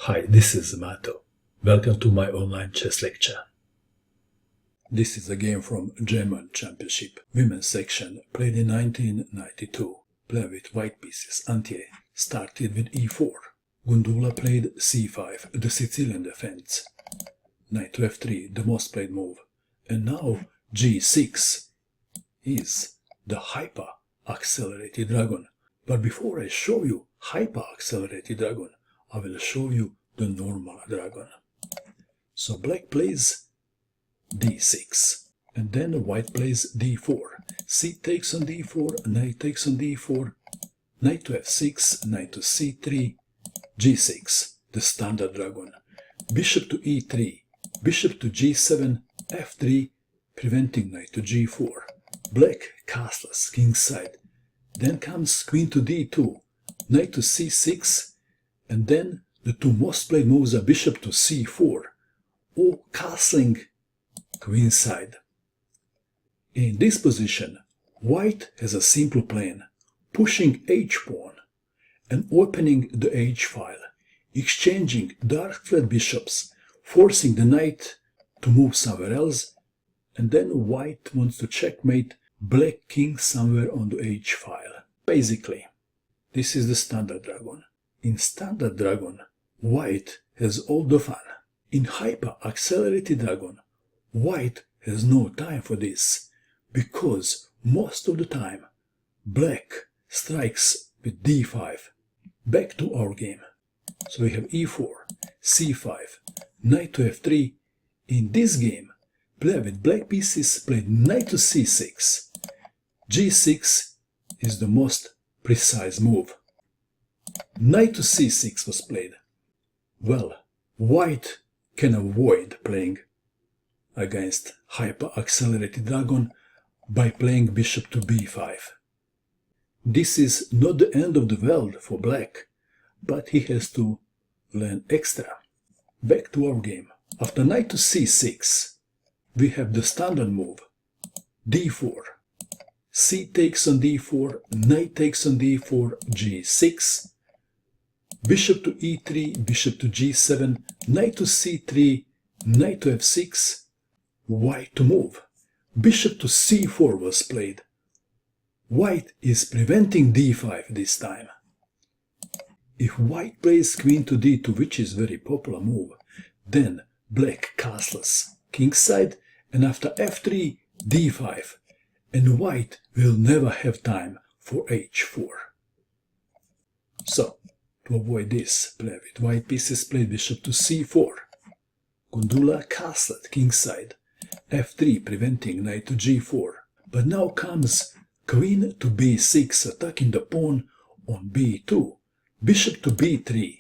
Hi, this is Mato. Welcome to my online chess lecture. This is a game from German Championship, women's section, played in 1992. Player with white pieces, Antje, started with e4. Gundula played c5, the Sicilian defense. Knight to f3, the most played move. And now g6 is the hyper-accelerated dragon. But before I show you hyper-accelerated dragon, I will show you the normal dragon. So black plays d6, and then white plays d4. C takes on d4, knight takes on d4, knight to f6, knight to c3, g6, the standard dragon. Bishop to e3, bishop to g7, f3, preventing knight to g4. Black castles kingside. Then comes queen to d2, knight to c6, and then the two most played moves are bishop to c4, or castling queenside. In this position, white has a simple plan, pushing h-pawn and opening the h-file, exchanging dark threat bishops, forcing the knight to move somewhere else, and then white wants to checkmate black king somewhere on the h-file. Basically, this is the standard dragon. In standard dragon, white has all the fun. In hyper-accelerated dragon, white has no time for this, because most of the time, black strikes with d5. Back to our game. So we have e4, c5, knight to f3. In this game, player with black pieces played knight to c6. g6 is the most precise move. Knight to c6 was played. Well, white can avoid playing against hyper-accelerated dragon by playing bishop to b5. This is not the end of the world for black, but he has to learn extra. Back to our game. After knight to c6, we have the standard move, d4. C takes on d4, knight takes on d4, g6, bishop to e3, bishop to g7, knight to c3, knight to f6, white to move. Bishop to c4 was played. White is preventing d5 this time. If white plays queen to d2, which is a very popular move, then black castles kingside, and after f3, d5, and white will never have time for h4. So, to avoid this, player with white pieces played bishop to c4. Gundula castled kingside, f3 preventing knight to g4. But now comes queen to b6, attacking the pawn on b2. Bishop to b3.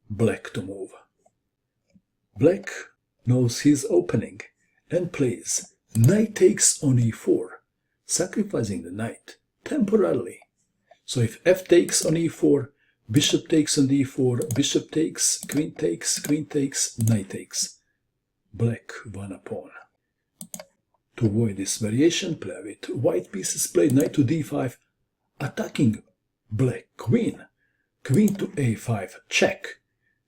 Black to move. Black knows his opening and plays knight takes on e4, sacrificing the knight temporarily. So if f takes on e4, bishop takes on d4, bishop takes, queen takes, knight takes. Black won a pawn. To avoid this variation, player with white pieces played knight to d5, attacking black queen. Queen to a5, check.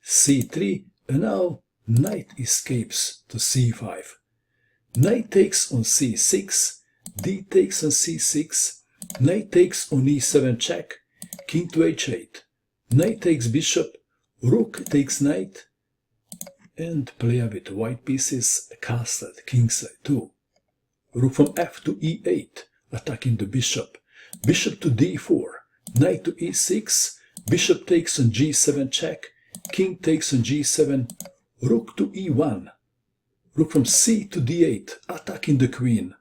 c3, and now knight escapes to c5. Knight takes on c6, d takes on c6, knight takes on e7, check, king to h8, knight takes bishop, rook takes knight, and player with white pieces castled kingside too. Rook from f to e8, attacking the bishop, bishop to d4, knight to e6, bishop takes on g7, check, king takes on g7, rook to e1, rook from c to d8, attacking the queen.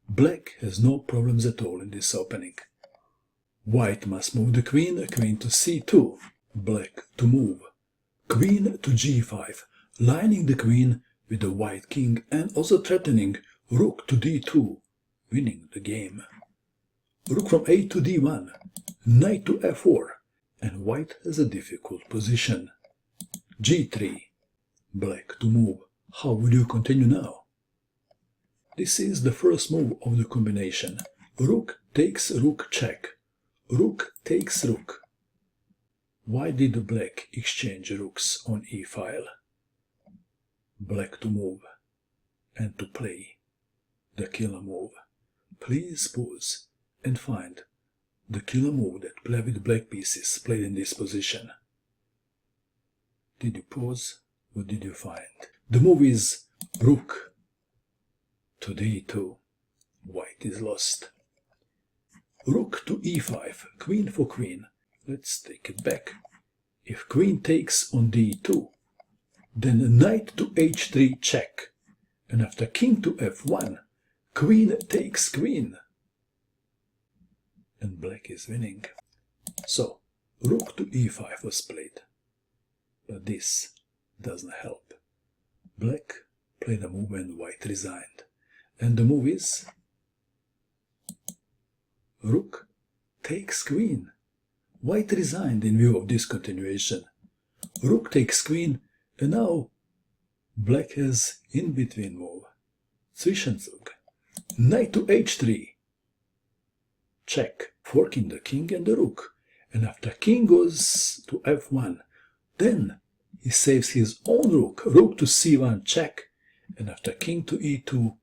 Black has no problems at all in this opening. White must move the queen to c2, black to move. Queen to g5, lining the queen with the white king and also threatening rook to d2, winning the game. Rook from a to d1, knight to f4, and white has a difficult position. g3, black to move. How will you continue now? This is the first move of the combination. Rook takes rook, check. Rook takes rook. Why did black exchange rooks on e-file? Black to move and to play the killer move. Please pause and find the killer move that play with black pieces played in this position. Did you pause? What did you find? The move is rook to d2. White is lost. Rook to e5, queen for queen. Let's take it back. If queen takes on d2, then knight to h3 check. And after king to f1, queen takes queen. And black is winning. So, rook to e5 was played. But this doesn't help. Black played a move and white resigned. And the move is rook takes queen. White resigned in view of this continuation. Rook takes queen, and now black has in-between move. Zwischenzug. Knight to h3. Check, forking the king and the rook. And after king goes to f1, then he saves his own rook. Rook to c1 check. And after king to e2,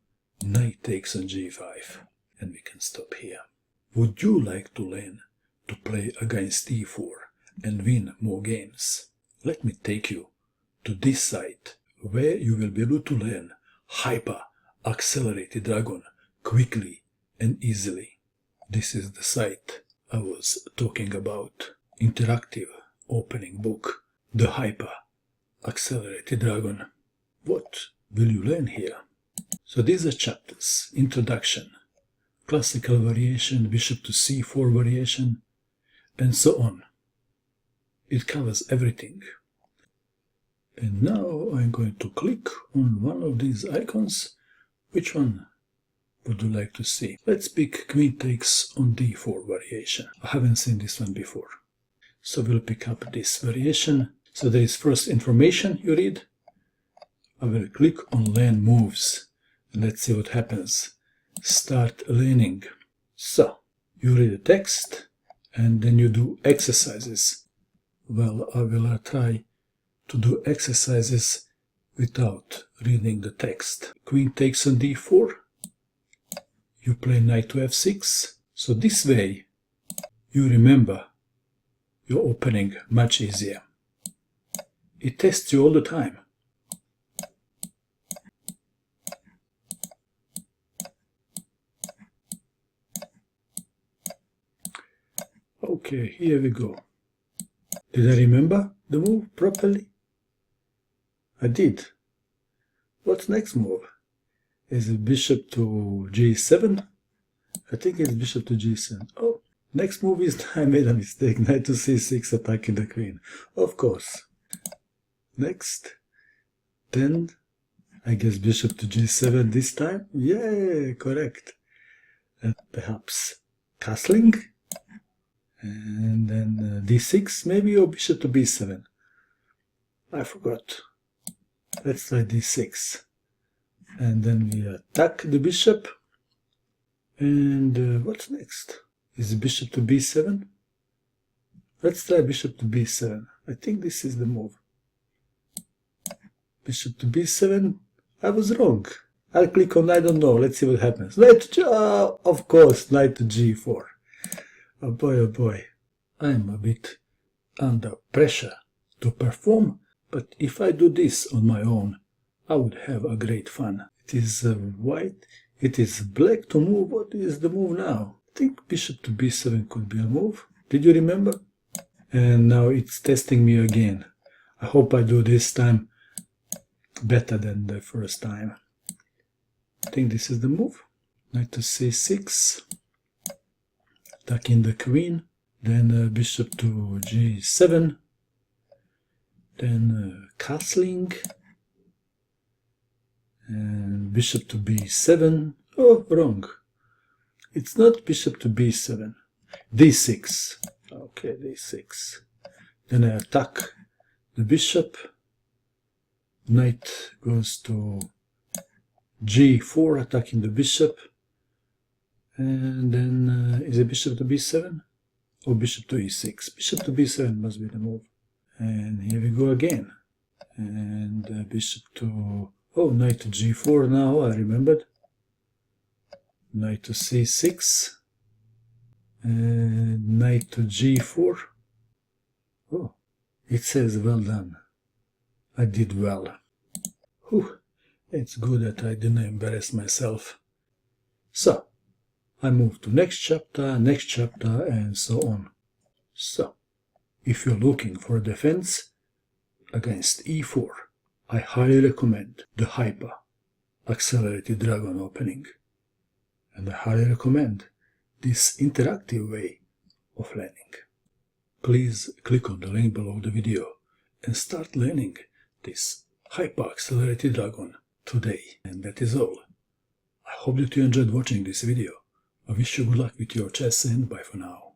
knight takes on g5. And we can stop here. Would you like to learn to play against e4 and win more games? Let me take you to this site where you will be able to learn hyper accelerated dragon quickly and easily. This is the site I was talking about. Interactive opening book. The hyper accelerated dragon. What will you learn here? So these are chapters. Introduction, classical variation, bishop to c4 variation, and so on. It covers everything. And now I'm going to click on one of these icons. Which one would you like to see? Let's pick queen takes on d4 variation. I haven't seen this one before. So we'll pick up this variation. So there is first information you read. I will click on learn moves. Let's see what happens. Start learning. So you read the text and then you do exercises. Well, I will try to do exercises without reading the text. Queen takes on d4. You play knight to f6. So this way you remember your opening much easier. It tests you all the time. Okay, here we go. Did I remember the move properly? I did. What's next move? Is it bishop to g7? I think it's bishop to g7. Oh, next move is, I made a mistake, knight to c6 attacking the queen. Of course. Next. Then, I guess bishop to g7 this time? Yeah, correct. And perhaps castling? And then d6 maybe, or bishop to b7. I forgot. Let's try d6. And then we attack the bishop. And what's next? Is bishop to b7? Let's try bishop to b7. I think this is the move. Bishop to b7. I was wrong. I'll click on, I don't know. Let's see what happens. Knight to of course, knight to g4. Oh boy. I'm a bit under pressure to perform. But if I do this on my own, I would have a great fun. It is white. It is black to move. What is the move now? I think bishop to b7 could be a move. Did you remember? And now it's testing me again. I hope I do this time better than the first time. I think this is the move. Knight to c6. Attacking the queen. Then bishop to g7. Then castling. And bishop to b7. Oh, wrong. It's not bishop to b7. d6. Okay, d6. Then I attack the bishop. Knight goes to g4, attacking the bishop. And then is it bishop to b7? or bishop to e6. Bishop to b7 must be the move. And here we go again. And bishop to... oh, knight to g4 now, I remembered. Knight to c6. And knight to g4. Oh, it says well done. I did well. Whew, it's good that I didn't embarrass myself. So, I move to next chapter, and so on. So, if you're looking for a defense against e4, I highly recommend the Hyper Accelerated Dragon opening. And I highly recommend this interactive way of learning. Please click on the link below the video and start learning this Hyper Accelerated Dragon today. And that is all. I hope that you enjoyed watching this video. I wish you good luck with your chess and bye for now.